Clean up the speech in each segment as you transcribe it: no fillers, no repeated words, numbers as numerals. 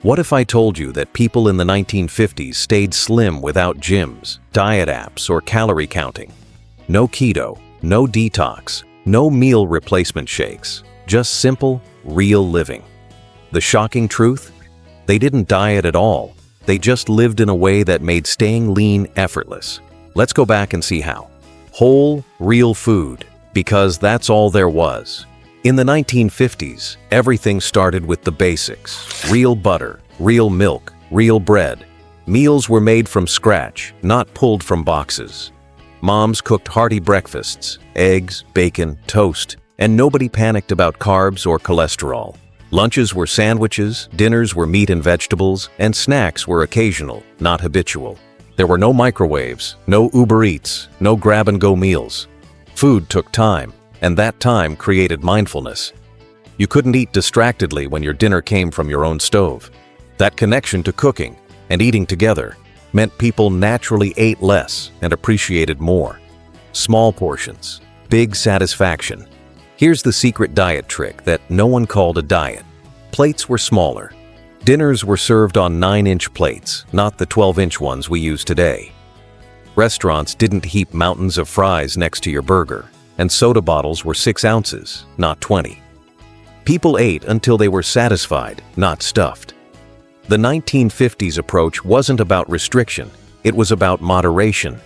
What if I told you that people in the 1950s stayed slim without gyms, diet apps, or calorie counting? No keto, no detox, no meal replacement shakes, just simple, real living. The shocking truth? They didn't diet at all. They just lived in a way that made staying lean effortless. Let's go back and see how. Whole, real food, because that's all there was. In the 1950s, everything started with the basics: real butter, real milk, real bread. Meals were made from scratch, not pulled from boxes. Moms cooked hearty breakfasts, eggs, bacon, toast, and nobody panicked about carbs or cholesterol. Lunches were sandwiches, dinners were meat and vegetables, and snacks were occasional, not habitual. There were no microwaves, no Uber Eats, no grab-and-go meals. Food took time, and that time created mindfulness. You couldn't eat distractedly when your dinner came from your own stove. That connection to cooking and eating together meant people naturally ate less and appreciated more. Small portions, big satisfaction. Here's the secret diet trick that no one called a diet. Plates were smaller. Dinners were served on 9-inch plates, not the 12-inch ones we use today. Restaurants didn't heap mountains of fries next to your burger, and soda bottles were 6 ounces, not 20. People ate until they were satisfied, not stuffed. The 1950s approach wasn't about restriction, it was about moderation.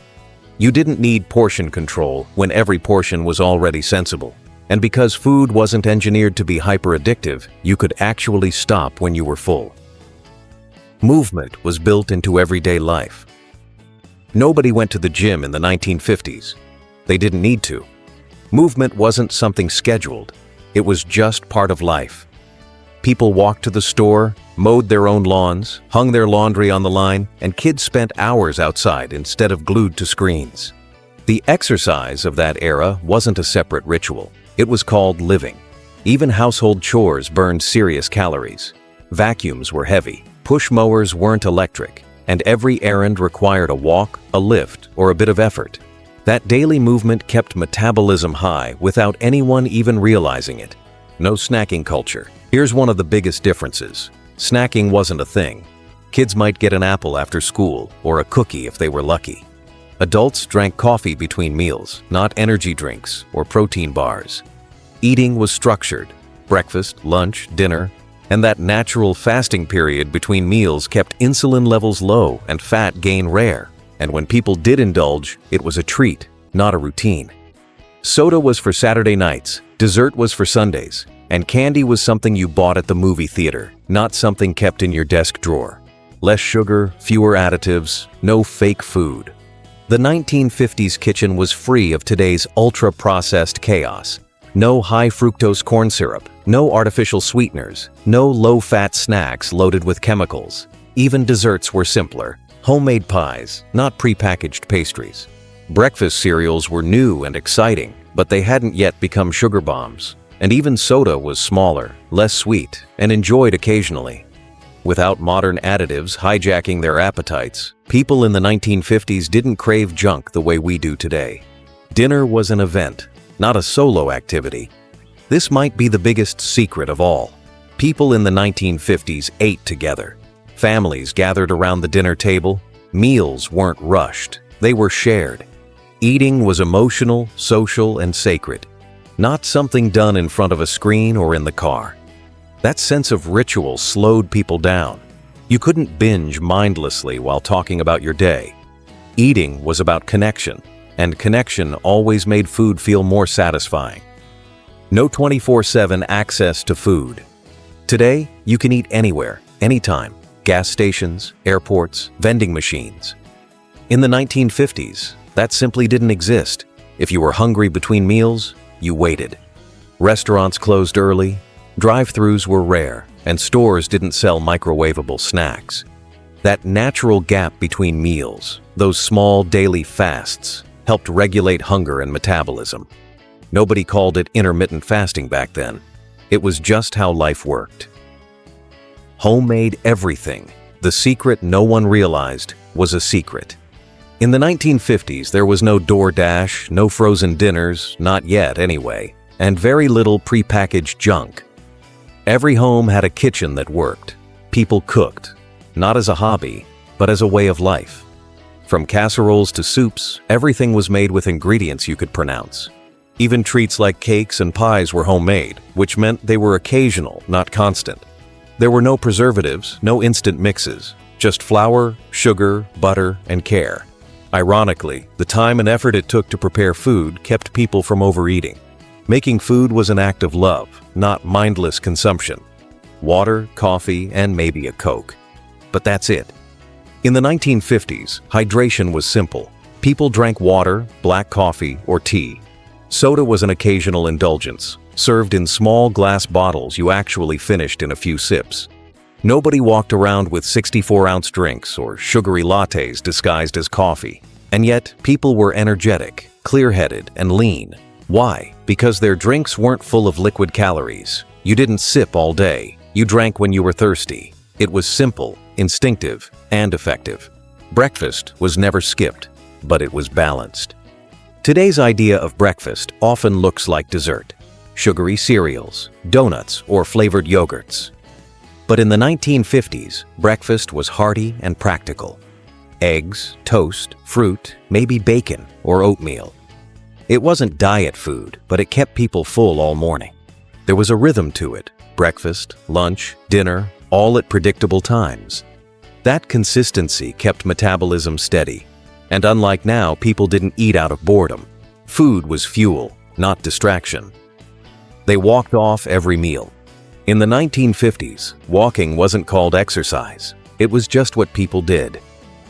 You didn't need portion control when every portion was already sensible. And because food wasn't engineered to be hyper-addictive, you could actually stop when you were full. Movement was built into everyday life. Nobody went to the gym in the 1950s. They didn't need to. Movement wasn't something scheduled. It was just part of life. People walked to the store, mowed their own lawns, hung their laundry on the line, and kids spent hours outside instead of glued to screens. The exercise of that era wasn't a separate ritual. It was called living. Even household chores burned serious calories. Vacuums were heavy, push mowers weren't electric, and every errand required a walk, a lift, or a bit of effort. That daily movement kept metabolism high without anyone even realizing it. No snacking culture. Here's one of the biggest differences. Snacking wasn't a thing. Kids might get an apple after school, or a cookie if they were lucky. Adults drank coffee between meals, not energy drinks or protein bars. Eating was structured: breakfast, lunch, dinner, and that natural fasting period between meals kept insulin levels low and fat gain rare. And when people did indulge, it was a treat, not a routine. Soda was for Saturday nights, dessert was for Sundays, and candy was something you bought at the movie theater, not something kept in your desk drawer. Less sugar, fewer additives, no fake food. The 1950s kitchen was free of today's ultra-processed chaos. No high-fructose corn syrup, no artificial sweeteners, no low-fat snacks loaded with chemicals. Even desserts were simpler. Homemade pies, not prepackaged pastries. Breakfast cereals were new and exciting, but they hadn't yet become sugar bombs. And even soda was smaller, less sweet, and enjoyed occasionally. Without modern additives hijacking their appetites, people in the 1950s didn't crave junk the way we do today. Dinner was an event, not a solo activity. This might be the biggest secret of all. People in the 1950s ate together. Families gathered around the dinner table. Meals weren't rushed, they were shared. Eating was emotional, social, and sacred, not something done in front of a screen or in the car. That sense of ritual slowed people down. You couldn't binge mindlessly while talking about your day. Eating was about connection, and connection always made food feel more satisfying. No 24/7 access to food. Today, you can eat anywhere, anytime. Gas stations, airports, vending machines. In the 1950s, that simply didn't exist. If you were hungry between meals, you waited. Restaurants closed early, drive-thrus were rare, and stores didn't sell microwavable snacks. That natural gap between meals, those small daily fasts, helped regulate hunger and metabolism. Nobody called it intermittent fasting back then. It was just how life worked. Homemade everything. The secret no one realized was a secret. In the 1950s, there was no DoorDash, no frozen dinners, not yet anyway, and very little prepackaged junk. Every home had a kitchen that worked. People cooked, not as a hobby, but as a way of life. From casseroles to soups, everything was made with ingredients you could pronounce. Even treats like cakes and pies were homemade, which meant they were occasional, not constant. There were no preservatives, no instant mixes, just flour, sugar, butter, and care. Ironically, the time and effort it took to prepare food kept people from overeating. Making food was an act of love, not mindless consumption. Water, coffee, and maybe a Coke. But that's it. In the 1950s, hydration was simple. People drank water, black coffee, or tea. Soda was an occasional indulgence, served in small glass bottles you actually finished in a few sips. Nobody walked around with 64-ounce drinks or sugary lattes disguised as coffee. And yet, people were energetic, clear-headed, and lean. Why? Because their drinks weren't full of liquid calories. You didn't sip all day. You drank when you were thirsty. It was simple, instinctive, and effective. Breakfast was never skipped, but it was balanced. Today's idea of breakfast often looks like dessert. Sugary cereals, donuts, or flavored yogurts. But in the 1950s, breakfast was hearty and practical. Eggs, toast, fruit, maybe bacon or oatmeal. It wasn't diet food, but it kept people full all morning. There was a rhythm to it. Breakfast, lunch, dinner, all at predictable times. That consistency kept metabolism steady. And unlike now, people didn't eat out of boredom. Food was fuel, not distraction. They walked off every meal. In the 1950s, walking wasn't called exercise. It was just what people did.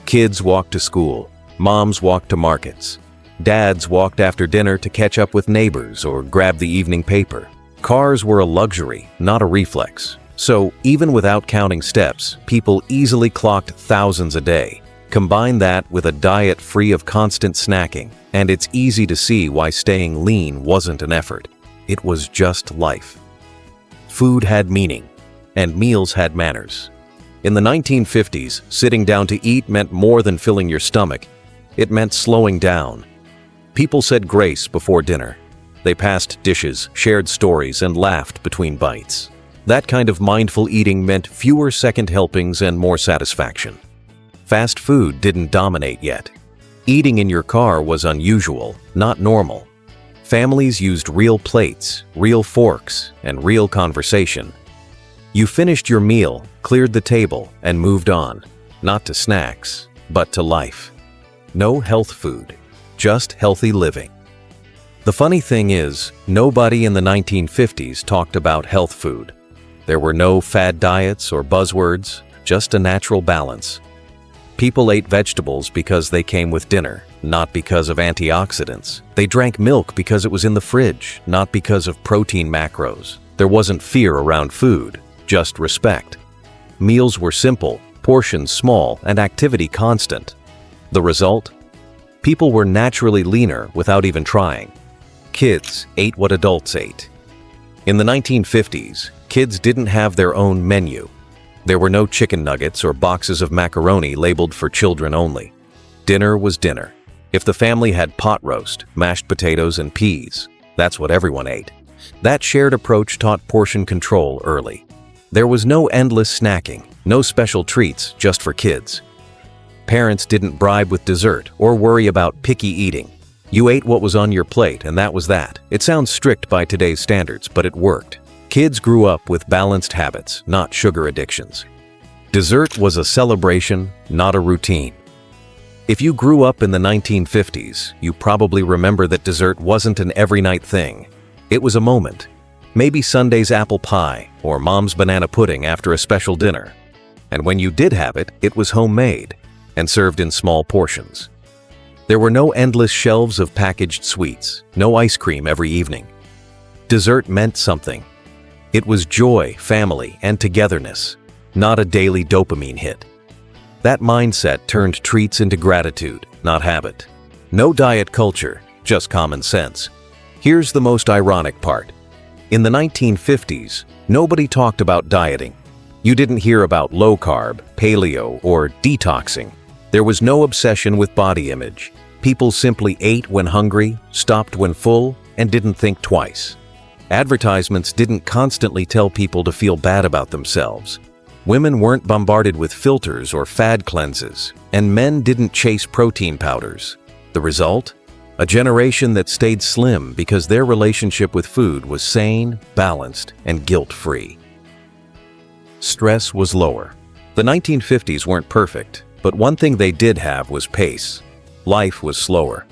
Kids walked to school. Moms walked to markets. Dads walked after dinner to catch up with neighbors or grab the evening paper. Cars were a luxury, not a reflex. So, even without counting steps, people easily clocked thousands a day. Combine that with a diet free of constant snacking, and it's easy to see why staying lean wasn't an effort. It was just life. Food had meaning, and meals had manners. In the 1950s, sitting down to eat meant more than filling your stomach. It meant slowing down. People said grace before dinner. They passed dishes, shared stories, and laughed between bites. That kind of mindful eating meant fewer second helpings and more satisfaction. Fast food didn't dominate yet. Eating in your car was unusual, not normal. Families used real plates, real forks, and real conversation. You finished your meal, cleared the table, and moved on. Not to snacks, but to life. No health food, just healthy living. The funny thing is, nobody in the 1950s talked about health food. There were no fad diets or buzzwords, just a natural balance. People ate vegetables because they came with dinner, not because of antioxidants. They drank milk because it was in the fridge, not because of protein macros. There wasn't fear around food, just respect. Meals were simple, portions small, and activity constant. The result? People were naturally leaner without even trying. Kids ate what adults ate. In the 1950s, kids didn't have their own menu. There were no chicken nuggets or boxes of macaroni labeled for children only. Dinner was dinner. If the family had pot roast, mashed potatoes, and peas, that's what everyone ate. That shared approach taught portion control early. There was no endless snacking, no special treats just for kids. Parents didn't bribe with dessert or worry about picky eating. You ate what was on your plate, and that was that. It sounds strict by today's standards, but it worked. Kids grew up with balanced habits, not sugar addictions. Dessert was a celebration, not a routine. If you grew up in the 1950s, you probably remember that dessert wasn't an every-night thing. It was a moment. Maybe Sunday's apple pie or mom's banana pudding after a special dinner. And when you did have it, it was homemade and served in small portions. There were no endless shelves of packaged sweets, no ice cream every evening. Dessert meant something. It was joy, family, and togetherness, not a daily dopamine hit. That mindset turned treats into gratitude, not habit. No diet culture, just common sense. Here's the most ironic part. In the 1950s, nobody talked about dieting. You didn't hear about low-carb, paleo, or detoxing. There was no obsession with body image. People simply ate when hungry, stopped when full, and didn't think twice. Advertisements didn't constantly tell people to feel bad about themselves. Women weren't bombarded with filters or fad cleanses, and men didn't chase protein powders. The result? A generation that stayed slim because their relationship with food was sane, balanced, and guilt-free. Stress was lower. The 1950s weren't perfect, but one thing they did have was pace. Life was slower.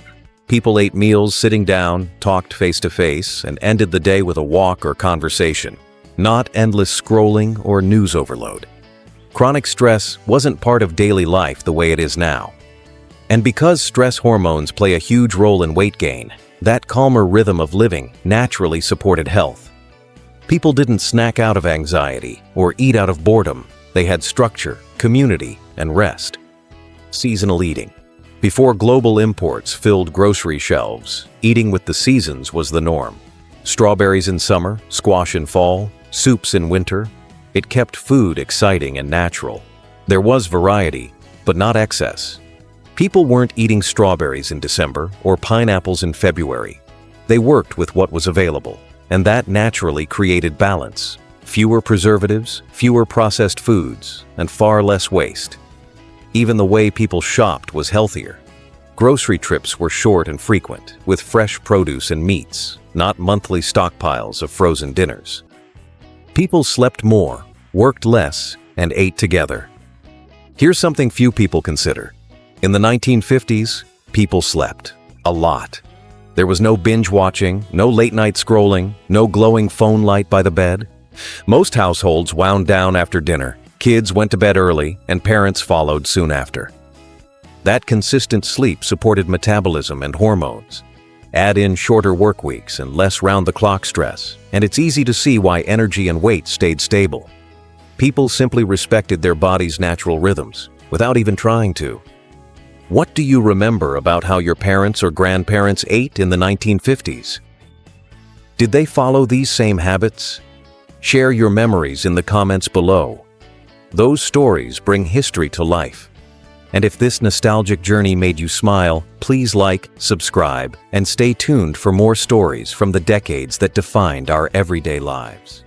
People ate meals sitting down, talked face-to-face, and ended the day with a walk or conversation, not endless scrolling or news overload. Chronic stress wasn't part of daily life the way it is now. And because stress hormones play a huge role in weight gain, that calmer rhythm of living naturally supported health. People didn't snack out of anxiety or eat out of boredom. They had structure, community, and rest. Seasonal eating. Before global imports filled grocery shelves, eating with the seasons was the norm. Strawberries in summer, squash in fall, soups in winter. It kept food exciting and natural. There was variety, but not excess. People weren't eating strawberries in December or pineapples in February. They worked with what was available, and that naturally created balance. Fewer preservatives, fewer processed foods, and far less waste. Even the way people shopped was healthier. Grocery trips were short and frequent, with fresh produce and meats, not monthly stockpiles of frozen dinners. People slept more, worked less, and ate together. Here's something few people consider. In the 1950s, people slept. A lot. There was no binge watching, no late-night scrolling, no glowing phone light by the bed. Most households wound down after dinner. Kids went to bed early, and parents followed soon after. That consistent sleep supported metabolism and hormones. Add in shorter work weeks and less round-the-clock stress, and it's easy to see why energy and weight stayed stable. People simply respected their body's natural rhythms, without even trying to. What do you remember about how your parents or grandparents ate in the 1950s? Did they follow these same habits? Share your memories in the comments below. Those stories bring history to life. And if this nostalgic journey made you smile, please like, subscribe, and stay tuned for more stories from the decades that defined our everyday lives.